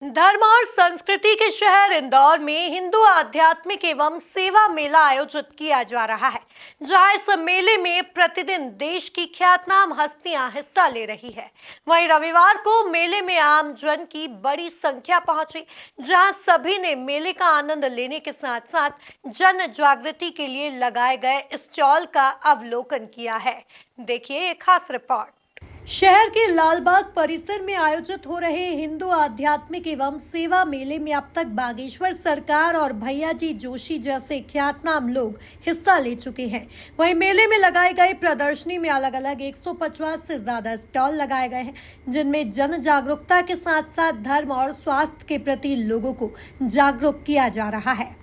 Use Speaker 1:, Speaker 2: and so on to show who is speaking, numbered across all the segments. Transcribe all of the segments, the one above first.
Speaker 1: धर्म और संस्कृति के शहर इंदौर में हिंदू आध्यात्मिक एवं सेवा मेला आयोजित किया जा रहा है, जहां इस मेले में प्रतिदिन देश की ख्यातनाम हस्तियां हिस्सा ले रही है। वहीं रविवार को मेले में आम जन की बड़ी संख्या पहुंची, जहां सभी ने मेले का आनंद लेने के साथ साथ जन जागृति के लिए लगाए गए स्टॉल का अवलोकन किया है। देखिए एक खास रिपोर्ट। शहर के लालबाग परिसर में आयोजित हो रहे हिंदू आध्यात्मिक एवं सेवा मेले में अब तक बागेश्वर सरकार और भैया जी जोशी जैसे ख्यातनाम लोग हिस्सा ले चुके हैं। वहीं मेले में लगाई गई प्रदर्शनी में अलग अलग 150 से ज्यादा स्टॉल लगाए गए हैं, जिनमें जन जागरूकता के साथ साथ धर्म और स्वास्थ्य के प्रति लोगों को जागरूक किया जा रहा है।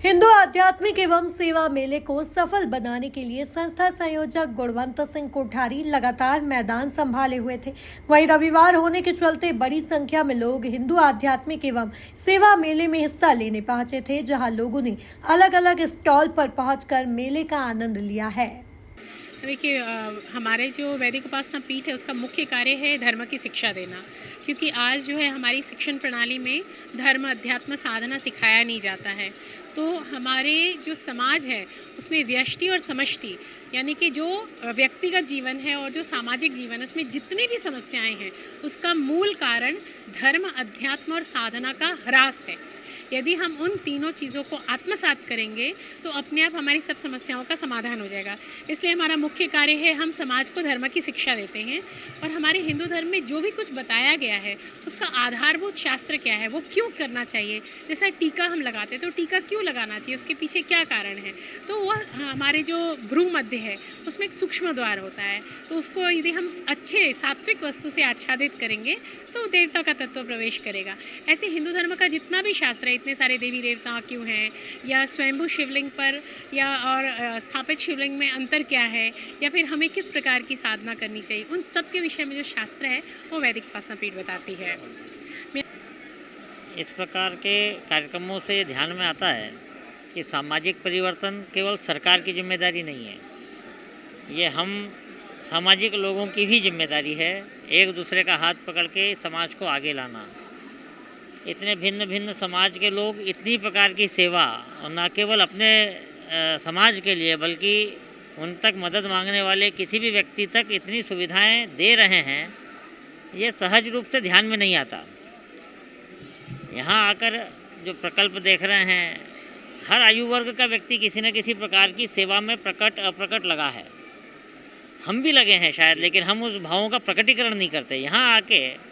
Speaker 1: हिंदू आध्यात्मिक एवं सेवा मेले को सफल बनाने के लिए संस्था संयोजक गुणवंत सिंह कोठारी लगातार मैदान संभाले हुए थे। वहीं रविवार होने के चलते बड़ी संख्या में लोग हिंदू आध्यात्मिक एवं सेवा मेले में हिस्सा लेने पहुंचे थे, जहां लोगों ने अलग अलग स्टॉल पर पहुंचकर मेले का आनंद लिया है।
Speaker 2: देखिए, हमारे जो वैदिक उपासना पीठ है उसका मुख्य कार्य है धर्म की शिक्षा देना, क्योंकि आज जो है हमारी शिक्षण प्रणाली में धर्म अध्यात्म साधना सिखाया नहीं जाता है। तो हमारे जो समाज है उसमें व्यष्टि और समष्टि यानी कि जो व्यक्तिगत जीवन है और जो सामाजिक जीवन है उसमें जितनी भी समस्याएं हैं उसका मूल कारण धर्म अध्यात्म और साधना का ह्रास है। यदि हम उन तीनों चीज़ों को आत्मसात करेंगे तो अपने आप हमारी सब समस्याओं का समाधान हो जाएगा। इसलिए हमारा मुख्य कार्य है हम समाज को धर्म की शिक्षा देते हैं और हमारे हिंदू धर्म में जो भी कुछ बताया गया है उसका आधारभूत शास्त्र क्या है, वो क्यों करना चाहिए। जैसे टीका हम लगाते हैं तो टीका क्यों लगाना चाहिए, उसके पीछे क्या कारण है। तो वह हमारे जो भ्रू मध्य है उसमें एक सूक्ष्म द्वार होता है, तो उसको यदि हम अच्छे सात्विक वस्तु से आच्छादित करेंगे तो देवता का तत्व प्रवेश करेगा। ऐसे हिंदू धर्म का जितना भी शास्त्र है, इतने सारे देवी देवता क्यों हैं, या स्वयंभू शिवलिंग पर या और स्थापित शिवलिंग में अंतर क्या है, या फिर हमें किस प्रकार की साधना करनी चाहिए, उन सब के विषय में जो शास्त्र है वो वैदिक उपासना पीठ बताती है।
Speaker 3: इस प्रकार के कार्यक्रमों से ध्यान में आता है कि सामाजिक परिवर्तन केवल सरकार की जिम्मेदारी नहीं है, ये हम सामाजिक लोगों की भी जिम्मेदारी है, एक दूसरे का हाथ पकड़ के समाज को आगे लाना। इतने भिन्न भिन्न समाज के लोग इतनी प्रकार की सेवा और न केवल अपने समाज के लिए बल्कि उन तक मदद मांगने वाले किसी भी व्यक्ति तक इतनी सुविधाएं दे रहे हैं, ये सहज रूप से ध्यान में नहीं आता। यहाँ आकर जो प्रकल्प देख रहे हैं, हर आयु वर्ग का व्यक्ति किसी न किसी प्रकार की सेवा में प्रकट अप्रकट लगा है। हम भी लगे हैं शायद, लेकिन हम उस भावों का प्रकटीकरण नहीं करते। यहाँ आके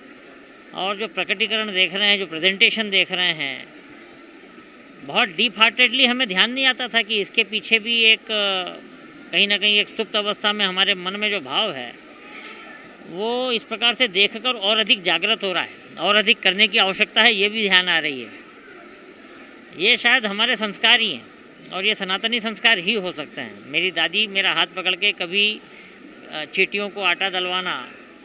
Speaker 3: और जो प्रकटीकरण देख रहे हैं, जो प्रेजेंटेशन देख रहे हैं, बहुत डीप हार्टेडली हमें ध्यान नहीं आता था कि इसके पीछे भी एक कहीं ना कहीं एक सुप्त अवस्था में हमारे मन में जो भाव है वो इस प्रकार से देखकर और अधिक जागृत हो रहा है और अधिक करने की आवश्यकता है, ये भी ध्यान आ रही है। ये शायद हमारे संस्कार ही हैं और ये सनातनी संस्कार ही हो सकते हैं। मेरी दादी मेरा हाथ पकड़ के कभी चींटियों को आटा दलवाना,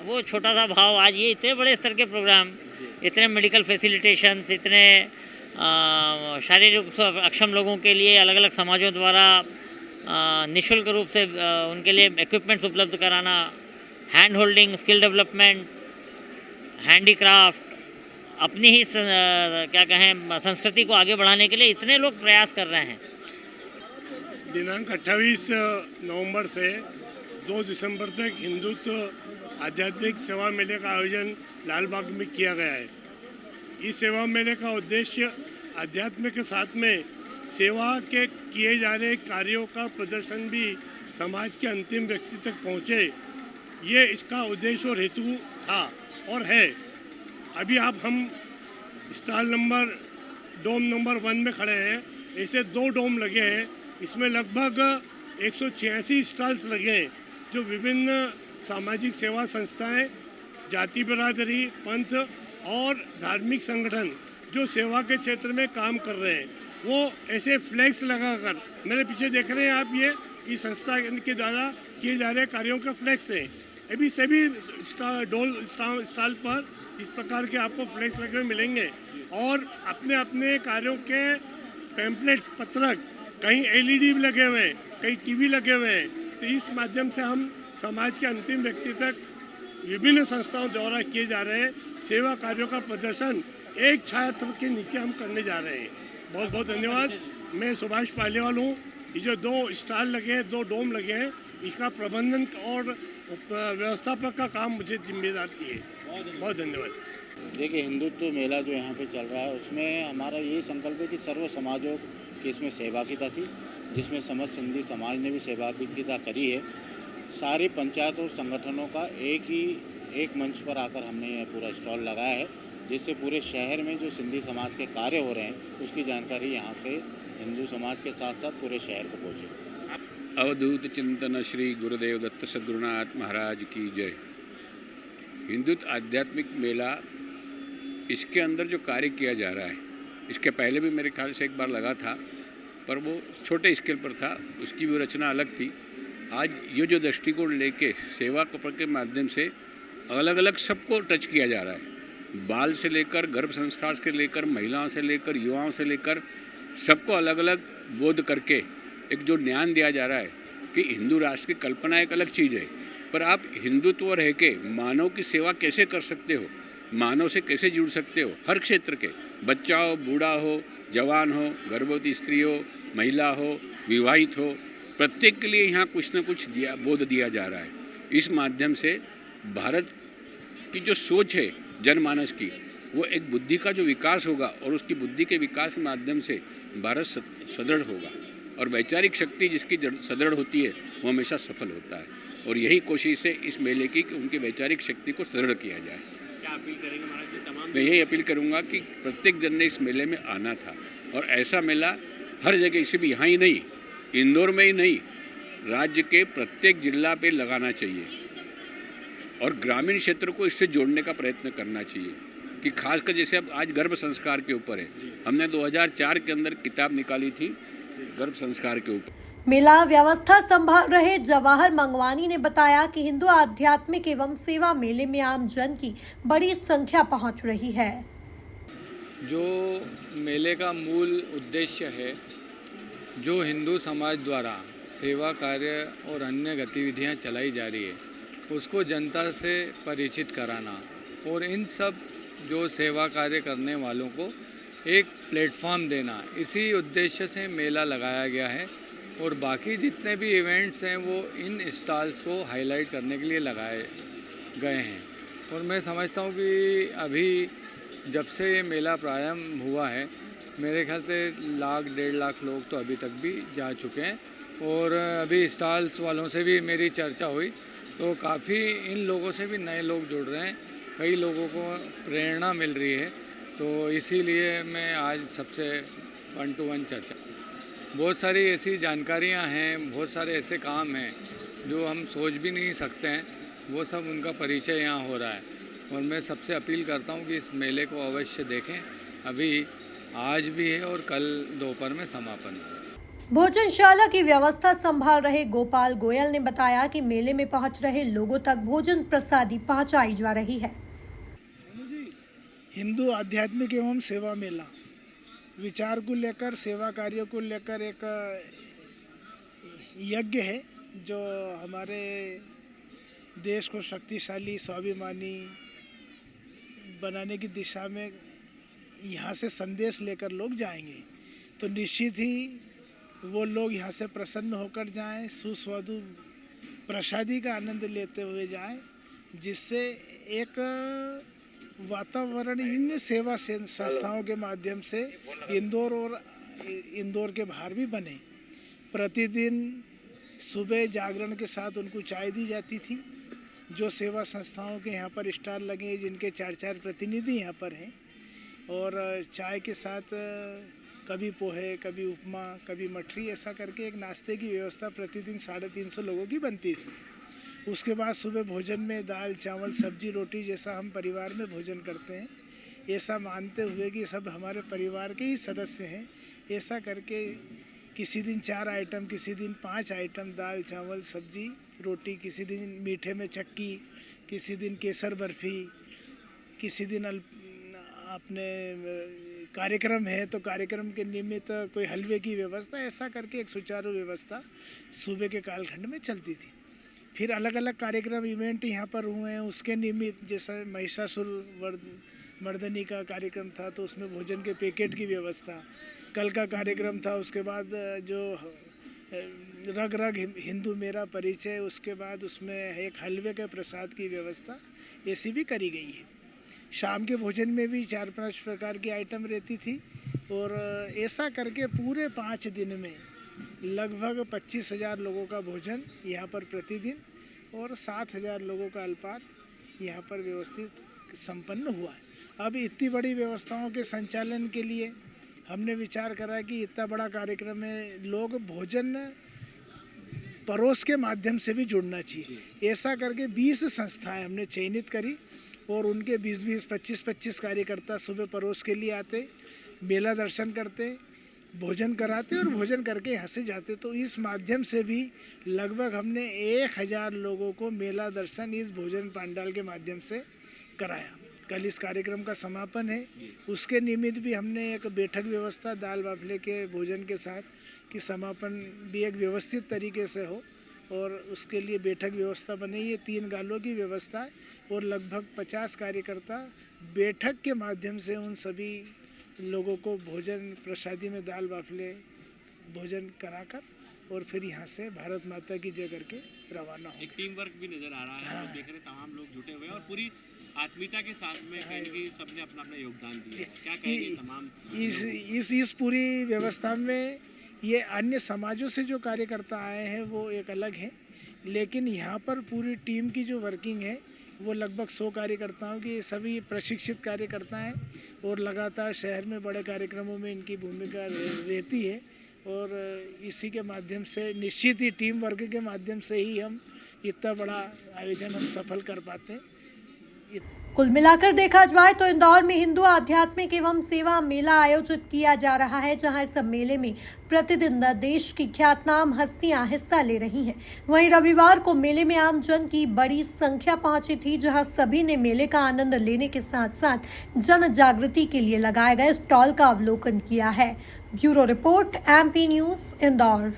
Speaker 3: वो छोटा सा भाव आज ये इतने बड़े स्तर के प्रोग्राम, इतने मेडिकल फैसिलिटेशंस, इतने शारीरिक रूप से अक्षम लोगों के लिए अलग अलग समाजों द्वारा निःशुल्क रूप से उनके लिए इक्विपमेंट्स उपलब्ध कराना, hand holding, skill development, handicraft, अपनी ही क्या कहें संस्कृति को आगे बढ़ाने के लिए इतने लोग प्रयास कर रहे हैं।
Speaker 4: दिनांक 28 नवंबर से 2 दिसंबर तक हिंदुत्व आध्यात्मिक सेवा मेले का आयोजन लाल बाग में किया गया है। इस सेवा मेले का उद्देश्य अध्यात्म के साथ में सेवा के किए जा रहे कार्यों का प्रदर्शन भी समाज के अंतिम व्यक्ति तक पहुँचे, ये इसका उद्देश्य और हेतु था और है। अभी आप हम स्टॉल नंबर डोम नंबर 1 में खड़े हैं। ऐसे 2 डोम लगे हैं, इसमें लगभग 186 स्टॉल्स लगे हैं जो विभिन्न सामाजिक सेवा संस्थाएं, जाति बिरादरी, पंथ और धार्मिक संगठन जो सेवा के क्षेत्र में काम कर रहे हैं, वो ऐसे फ्लैग्स लगाकर, मेरे पीछे देख रहे हैं आप, ये इस संस्था के द्वारा किए जा रहे कार्यों के फ्लैग्स हैं। अभी सभी स्टॉल पर इस प्रकार के आपको फ्लैग्स लगे हुए मिलेंगे और अपने अपने कार्यों के पैम्पलेट्स, पत्रक, कहीं एलईडी भी लगे हुए हैं, कहीं टीवी लगे हुए हैं। तो इस माध्यम से हम समाज के अंतिम व्यक्ति तक विभिन्न संस्थाओं द्वारा किए जा रहे सेवा कार्यों का प्रदर्शन एक छात्र के नीचे हम करने जा रहे हैं। बहुत बहुत धन्यवाद। मैं सुभाष पालीवाल हूँ। ये जो 2 स्टॉल लगे हैं, 2 डोम लगे हैं, इसका प्रबंधन और व्यवस्थापक का काम मुझे जिम्मेदारी है। बहुत धन्यवाद।
Speaker 5: देखिए, हिंदुत्व मेला जो यहाँ पे चल रहा है उसमें हमारा यही संकल्प है कि सर्व समाजों की इसमें सहभागिता थी, जिसमें समस्त सिंधी समाज ने भी सहभागिता करी है। सारी पंचायत और संगठनों का एक मंच पर आकर हमने यह पूरा स्टॉल लगाया है, जिससे पूरे शहर में जो सिंधी समाज के कार्य हो रहे हैं उसकी जानकारी यहाँ पे हिंदू समाज के साथ साथ पूरे शहर को पहुँचे।
Speaker 6: अवधूत चिंतन श्री गुरुदेव दत्त सद्गुरुनाथ महाराज की जय। हिंदुत्व आध्यात्मिक मेला, इसके अंदर जो कार्य किया जा रहा है, इसके पहले भी मेरे ख्याल से एक बार लगा था, पर वो छोटे स्केल पर था, उसकी भी रचना अलग थी। आज ये जो दृष्टिकोण लेके सेवा के माध्यम से अलग अलग सबको टच किया जा रहा है, बाल से लेकर गर्भ संस्कार से लेकर महिलाओं से लेकर युवाओं से लेकर सबको अलग अलग बोध करके एक जो ज्ञान दिया जा रहा है कि हिंदू राष्ट्र की कल्पना एक अलग चीज़ है, पर आप हिंदुत्व रह के मानव की सेवा कैसे कर सकते हो, मानव से कैसे जुड़ सकते हो। हर क्षेत्र के, बच्चा हो, बूढ़ा हो, जवान हो, गर्भवती स्त्री हो, महिला हो, विवाहित हो, प्रत्येक के लिए यहाँ कुछ न कुछ बोध दिया जा रहा है। इस माध्यम से भारत की जो सोच है जनमानस की, वो एक बुद्धि का जो विकास होगा और उसकी बुद्धि के विकास के माध्यम से भारत सुदृढ़ होगा और वैचारिक शक्ति जिसकी सुदृढ़ होती है वो हमेशा सफल होता है। और यही कोशिश है इस मेले की कि उनकी वैचारिक शक्ति को सुदृढ़ किया जाए।
Speaker 7: क्या अपील करेंगे महाराज जी तमाम?
Speaker 6: मैं यही अपील करूंगा कि प्रत्येक जन ने इस मेले में आना था और ऐसा मेला हर जगह, इसे भी यहाँ ही नहीं, इंदौर में ही नहीं, राज्य के प्रत्येक जिला पे लगाना चाहिए और ग्रामीण क्षेत्र को इससे जोड़ने का प्रयत्न करना चाहिए कि खासकर जैसे अब आज गर्भ संस्कार के ऊपर है, हमने 2004 के अंदर किताब निकाली थी गर्भ संस्कार के ऊपर।
Speaker 1: मेला व्यवस्था संभाल रहे जवाहर मंगवानी ने बताया कि हिंदू आध्यात्मिक एवं सेवा मेले में आम जन की बड़ी संख्या पहुंच रही है।
Speaker 8: जो मेले का मूल उद्देश्य है, जो हिंदू समाज द्वारा सेवा कार्य और अन्य गतिविधियां चलाई जा रही है, उसको जनता से परिचित कराना और इन सब जो सेवा कार्य करने वालों को एक प्लेटफॉर्म देना, इसी उद्देश्य से मेला लगाया गया है। और बाकी जितने भी इवेंट्स हैं वो इन स्टॉल्स को हाईलाइट करने के लिए लगाए गए हैं। और मैं समझता हूँ कि अभी जब से ये मेला प्रारंभ हुआ है, मेरे ख्याल से 1-1.5 लाख लोग तो अभी तक भी जा चुके हैं। और अभी स्टॉल्स वालों से भी मेरी चर्चा हुई तो काफ़ी इन लोगों से भी नए लोग जुड़ रहे हैं, कई लोगों को प्रेरणा मिल रही है। तो इसीलिए मैं आज सबसे 1-to-1 चर्चा। बहुत सारी ऐसी जानकारियां हैं, बहुत सारे ऐसे काम हैं जो हम सोच भी नहीं सकते हैं, वो सब उनका परिचय यहाँ हो रहा है। और मैं सबसे अपील करता हूँ कि इस मेले को अवश्य देखें। अभी आज भी है और कल दोपहर में समापन होगा।
Speaker 1: भोजनशाला की व्यवस्था संभाल रहे गोपाल गोयल ने बताया कि मेले में पहुंच रहे लोगों तक भोजन प्रसादी पहुंचाई जा रही है।
Speaker 9: हिंदू आध्यात्मिक एवं सेवा मेला विचार को लेकर, सेवा कार्यों को लेकर एक यज्ञ है जो हमारे देश को शक्तिशाली, स्वाभिमानी बनाने की दिशा में यहाँ से संदेश लेकर लोग जाएंगे। तो निश्चित ही वो लोग यहाँ से प्रसन्न होकर जाएं, सुस्वादु प्रसादी का आनंद लेते हुए जाएं, जिससे एक वातावरण इन सेवा संस्थाओं के माध्यम से इंदौर के बाहर भी बने। प्रतिदिन सुबह जागरण के साथ उनको चाय दी जाती थी। जो सेवा संस्थाओं के यहाँ पर स्टॉल लगे, जिनके 4-4 प्रतिनिधि यहाँ पर हैं, और चाय के साथ कभी पोहे, कभी उपमा, कभी मठरी, ऐसा करके एक नाश्ते की व्यवस्था प्रतिदिन 350 लोगों की बनती थी। उसके बाद सुबह भोजन में दाल, चावल, सब्जी, रोटी जैसा हम परिवार में भोजन करते हैं, ऐसा मानते हुए कि सब हमारे परिवार के ही सदस्य हैं, ऐसा करके किसी दिन 4 आइटम, किसी दिन 5 आइटम, दाल, चावल, सब्जी, रोटी, किसी दिन मीठे में चक्की, किसी दिन केसर बर्फ़ी, किसी दिन अपने कार्यक्रम है तो कार्यक्रम के निमित्त कोई हलवे की व्यवस्था, ऐसा करके एक सुचारू व्यवस्था सुबह के कालखंड में चलती थी। फिर अलग अलग कार्यक्रम, इवेंट यहाँ पर हुए हैं उसके निमित्त, जैसे महिषासुर मर्दनी का कार्यक्रम था तो उसमें भोजन के पैकेट की व्यवस्था, कल का कार्यक्रम था, उसके बाद जो रग रग हिंदू मेरा परिचय, उसके बाद उसमें एक हलवे के प्रसाद की व्यवस्था ऐसी भी करी गई है। शाम के भोजन में भी 4-5 प्रकार की आइटम रहती थी, और ऐसा करके पूरे 5 दिन में लगभग 25,000 लोगों का भोजन यहाँ पर प्रतिदिन और 7,000 लोगों का अल्पार यहाँ पर व्यवस्थित संपन्न हुआ है। अब इतनी बड़ी व्यवस्थाओं के संचालन के लिए हमने विचार करा कि इतना बड़ा कार्यक्रम में लोग भोजन परोस के माध्यम से भी जुड़ना चाहिए। ऐसा करके 20 संस्थाएं हमने चयनित करी, और उनके 20-20, 25-25 कार्यकर्ता सुबह परोस के लिए आते, मेला दर्शन करते, भोजन कराते और भोजन करके यहाँ से जाते। तो इस माध्यम से भी लगभग हमने 1000 लोगों को मेला दर्शन इस भोजन पंडाल के माध्यम से कराया। कल इस कार्यक्रम का समापन है, उसके निमित्त भी हमने एक बैठक व्यवस्था दाल बाफले के भोजन के साथ कि समापन भी एक व्यवस्थित तरीके से हो, और उसके लिए बैठक व्यवस्था बनी है। 3 गालों की व्यवस्था है, और लगभग 50 कार्यकर्ता बैठक के माध्यम से उन सभी लोगों को भोजन प्रसादी में दाल बाफले भोजन कराकर और फिर यहाँ से भारत माता की जय करके रवाना हो।
Speaker 7: एक टीम वर्क भी नजर आ रहा है।
Speaker 9: हाँ।
Speaker 7: तो देख रहे तमाम लोग जुटे हुए हैं और पूरी आत्मीयता के साथ में कहीं सबने अपना अपना योगदान दिया है। क्या कहेंगे तमाम
Speaker 9: इस पूरी व्यवस्था में ये अन्य समाजों से जो कार्यकर्ता आए हैं वो एक अलग हैं, लेकिन यहाँ पर पूरी टीम की जो वर्किंग है वो लगभग 100 कार्यकर्ताओं की, सभी प्रशिक्षित कार्यकर्ता हैं, और लगातार शहर में बड़े कार्यक्रमों में इनकी भूमिका रहती है। और इसी के माध्यम से निश्चित ही टीम वर्क के माध्यम से ही हम इतना बड़ा आयोजन हम सफल कर पाते हैं।
Speaker 1: कुल मिलाकर देखा जाए तो इंदौर में हिंदू आध्यात्मिक एवं सेवा मेला आयोजित किया जा रहा है, जहां इस मेले में प्रतिदिन देश की ख्यातनाम हस्तियां हिस्सा ले रही हैं। वहीं रविवार को मेले में आमजन की बड़ी संख्या पहुंची थी, जहां सभी ने मेले का आनंद लेने के साथ साथ जन जागृति के लिए लगाए गए स्टॉल का अवलोकन किया है। Bureau report, MP news, Indore.